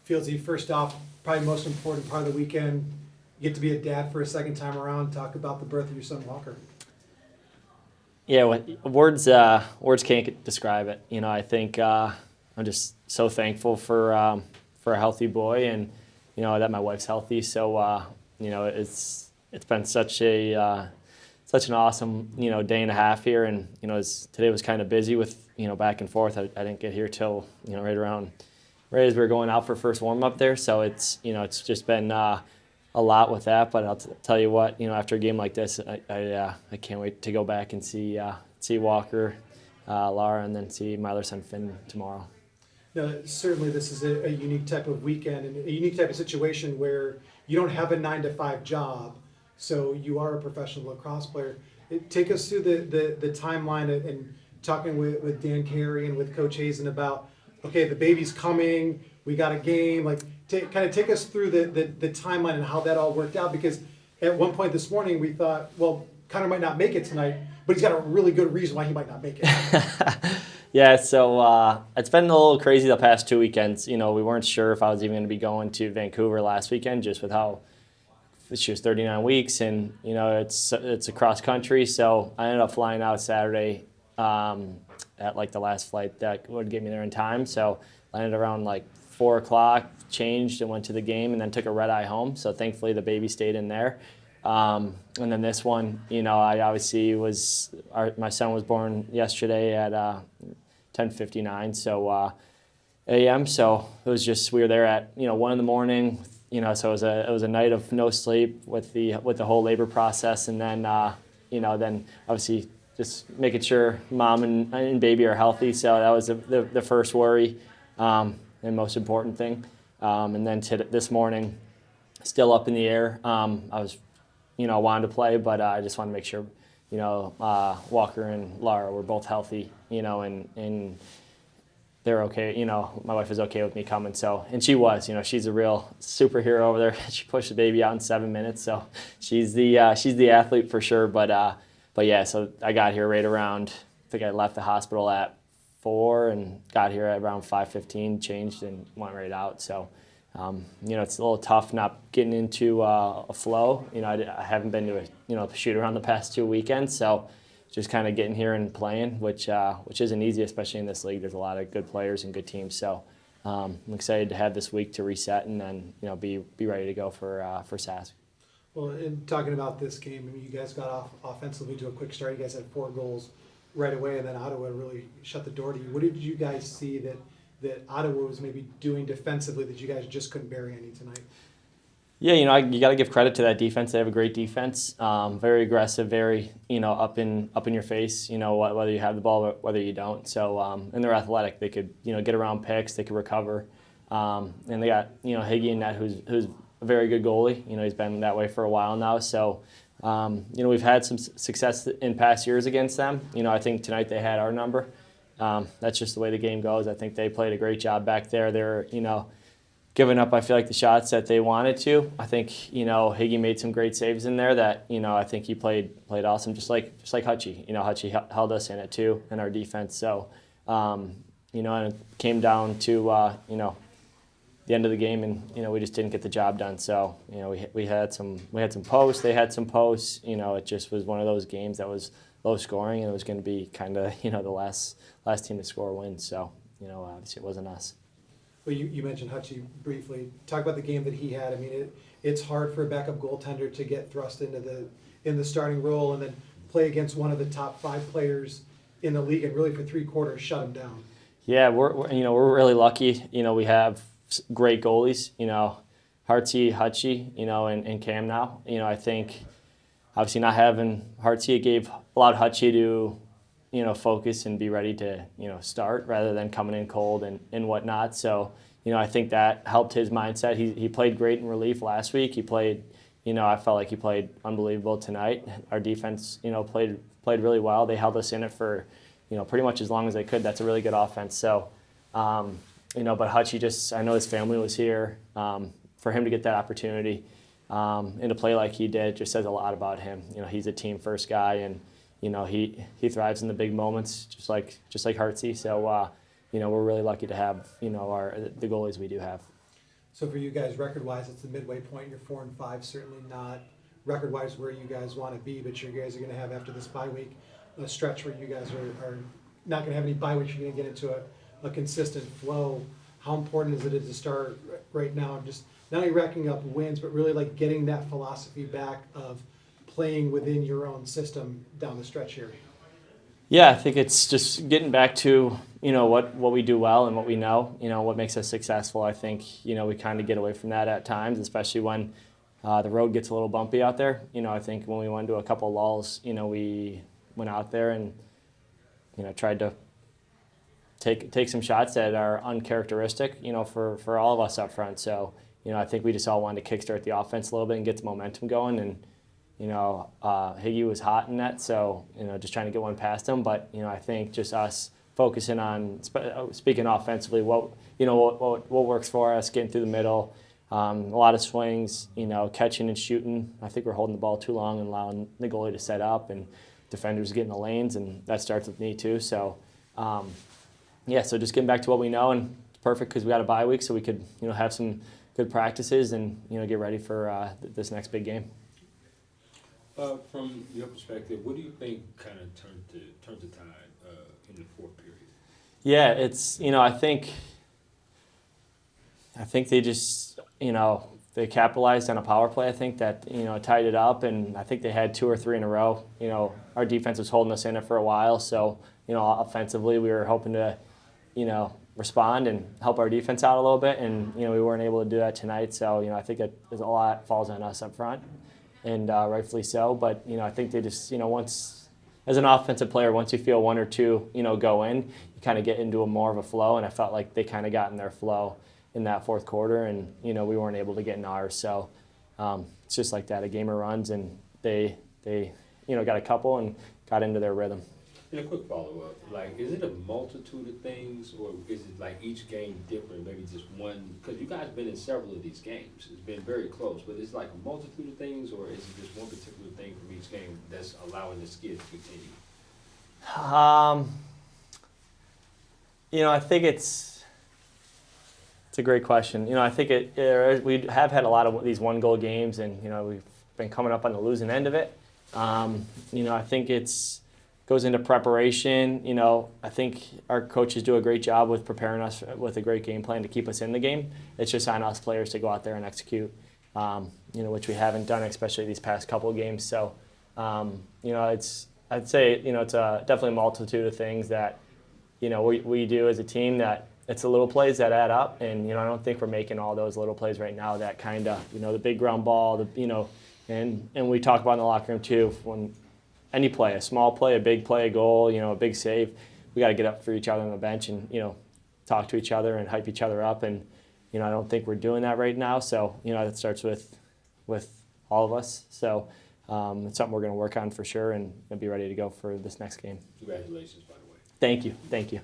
Fieldsy, first off, probably most important part of the weekend, you get to be a dad for a second time around. Talk about the birth of your son, Walker. Yeah, words can't describe it. I think I'm just so thankful for a healthy boy, and that my wife's healthy. So it's been such an awesome day and a half here, and today was kind of busy with back and forth. I didn't get here till right as we were going out for first warm up there. So it's just been a lot with that, but I'll tell you what, after a game like this, I can't wait to go back and see Walker, Lara, and then see my other son Finn tomorrow. Now, certainly this is a unique type of weekend and a unique type of situation where you don't have a 9-to-5 job, so you are a professional lacrosse player. Take us through the timeline and talking with Dan Carey and with Coach Hazen about, okay, the baby's coming, we got a game, kind of take us through the timeline and how that all worked out, because at one point this morning we thought, well, Connor might not make it tonight, but he's got a really good reason why he might not make it. Yeah, so it's been a little crazy the past 2 weekends. We weren't sure if I was even going to be going to Vancouver last weekend, just with how she was 39 weeks, and it's across country. So I ended up flying out Saturday at the last flight that would get me there in time. So I landed around 4 o'clock, changed and went to the game, and then took a red eye home. So thankfully the baby stayed in there. And then this one, I obviously my son was born yesterday at 10:59 a.m. So it was just, we were there at 1 in the morning. So it was a night of no sleep with the whole labor process, and then then obviously just making sure mom and baby are healthy. So that was the first worry and most important thing. And then this morning, still up in the air. I was wanted to play, but I just wanted to make sure Walker and Lara were both healthy, and they're okay. My wife was okay with me coming, and she was. She's a real superhero over there. She pushed the baby out in 7 minutes, so she's the athlete for sure. But yeah, so I got here right around, I think I left the hospital at 4 and got here at around 5:15, changed and went right out. So it's a little tough not getting into a flow. I haven't been to a shoot around the past 2 weekends, so just kind of getting here and playing, which isn't easy, especially in this league. There's a lot of good players and good teams. So I'm excited to have this week to reset and then be ready to go for Sask. Well, in talking about this game, you guys got off offensively to a quick start. You guys had 4 goals right away, and then Ottawa really shut the door to you. What did you guys see that Ottawa was maybe doing defensively that you guys just couldn't bury any tonight? Yeah, you got to give credit to that defense. They have a great defense, very aggressive, very up in your face. Whether you have the ball, or whether you don't. So and they're athletic. They could get around picks. They could recover, and they got Higgy in net, who's a very good goalie. He's been that way for a while now. So we've had some success in past years against them. I think tonight they had our number. That's just the way the game goes. I think they played a great job back there. They're giving up, I feel like, the shots that they wanted to. I think Higgy made some great saves in there that I think he played awesome, just like Hutchie. Hutchie held us in it too in our defense. So and it came down to the end of the game, and we just didn't get the job done. So we had some posts, they had some posts. It just was one of those games that was low scoring, and it was going to be kind of the last team to score wins. So obviously it wasn't us. Well, you mentioned Hutchie briefly. Talk about the game that he had. I mean, it's hard for a backup goaltender to get thrust into the starting role and then play against one of the top 5 players in the league and really for 3 quarters shut him down. Yeah, we're really lucky. We have great goalies. Hartsey, Hutchie, and Cam now. I think obviously not having Hartsey allowed Hutchie to focus and be ready to, start rather than coming in cold and whatnot. So, I think that helped his mindset. He played great in relief last week. He played, I felt like he played unbelievable tonight. Our defense, played really well. They held us in it for, pretty much as long as they could. That's a really good offense. So, but Hutchie I know his family was here. For him to get that opportunity and to play like he did just says a lot about him. He's a team first guy, and he thrives in the big moments, just like Hartsey. So we're really lucky to have the goalies we do have. So for you guys, record-wise, it's the midway point. You're 4-5, certainly not record-wise where you guys want to be, but you guys are going to have, after this bye week, a stretch where you guys are not going to have any bye weeks. You're going to get into a consistent flow. How important is it to start right now, just not only racking up wins, but really like getting that philosophy back of playing within your own system down the stretch here? Yeah, I think it's just getting back to, what we do well and what we know, what makes us successful. I think, we kind of get away from that at times, especially when the road gets a little bumpy out there. I think when we went to a couple of lulls, we went out there and, tried to take some shots that are uncharacteristic, for all of us up front. So, I think we just all wanted to kickstart the offense a little bit and get the momentum going. And, Higgy was hot in that, so, just trying to get one past him. But, I think just us focusing on, speaking offensively, what works for us, getting through the middle, a lot of swings, catching and shooting. I think we're holding the ball too long and allowing the goalie to set up, and defenders getting the lanes, and that starts with me too. So, so just getting back to what we know, and it's perfect because we got a bye week, so we could, have some good practices and, get ready for this next big game. From your perspective, what do you think kind of turned the tide in the fourth period? Yeah, it's I think they just they capitalized on a power play. I think that tied it up, and I think they had 2 or 3 in a row. Our defense was holding us in it for a while, so offensively we were hoping to respond and help our defense out a little bit, and we weren't able to do that tonight. So I think that a lot falls on us up front, and rightfully so. But I think they just once, as an offensive player, once you feel 1 or 2 go in, you kind of get into a more of a flow, and I felt like they kind of got in their flow in that fourth quarter, and we weren't able to get in ours. So it's just like that. A gamer runs, and they got a couple and got into their rhythm. And a quick follow-up, is it a multitude of things, or is it like each game different, maybe just one? Because you guys been in several of these games. It's been very close, but it's like a multitude of things, or is it just one particular thing from each game that's allowing the skid to continue? I think it's a great question. I think we have had a lot of these 1-goal games, and we've been coming up on the losing end of it. I think goes into preparation. I think our coaches do a great job with preparing us with a great game plan to keep us in the game. It's just on us players to go out there and execute, which we haven't done, especially these past couple of games. So, I'd say, it's definitely a multitude of things that, we do as a team, that it's the little plays that add up. And, I don't think we're making all those little plays right now that kind of, the big ground ball, and we talk about in the locker room too, when any play, a small play, a big play, a goal, a big save, we got to get up for each other on the bench and, talk to each other and hype each other up. And, I don't think we're doing that right now. So, that starts with all of us. So it's something we're going to work on for sure, and be ready to go for this next game. Congratulations, by the way. Thank you. Thank you.